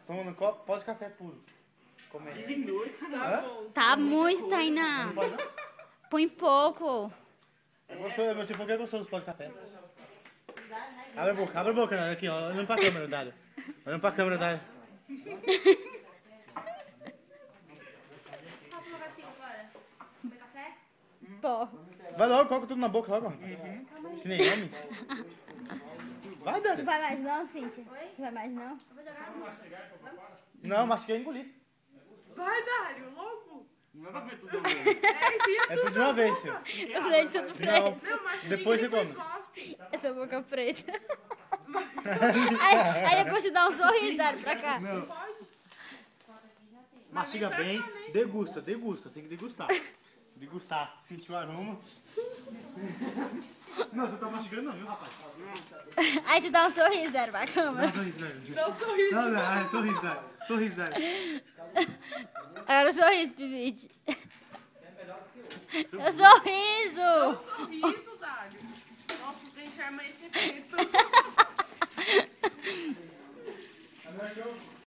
Toma no copo, pode café puro. Comer. Diminui. Tá bom. Tá muito, Tainá. Não pode não? Põe pouco. É gostoso, meu tipo, que é gostoso pode café. Abre a boca, Dália. Aqui, ó. Olhando pra câmera, Dália. Olhando pra câmera, Dália. Fala pro gatinho agora. Comer café? Pô. Vai logo, coloca tudo na boca logo. Que nem homem. Vai, Tu Dália. vai mais não, Cíntia? Oi? Tu vai mais não? Eu vou jogar no moço. Não, mastigar e engolir. Vai, Dário, louco. Não é pra ver tudo mesmo. É tudo de uma vez, filho. Eu falei tudo Não, preto. Não, mas depois você come. cospe. Essa boca preta. Aí depois te dá um sorriso, Dário, pra cá. Não. Pode? Mastiga bem, degusta, tem que degustar. Degustar, sentir o aroma. Não, você tá mastigando não, viu, rapaz? Aí tu dá um sorriso, Dário, pra Dá câmera. um sorriso, Dália. Dá um sorriso. Não, sorriso, Dália. Sorriso, Dália. Agora o sorriso, Pivite. Eu sorri.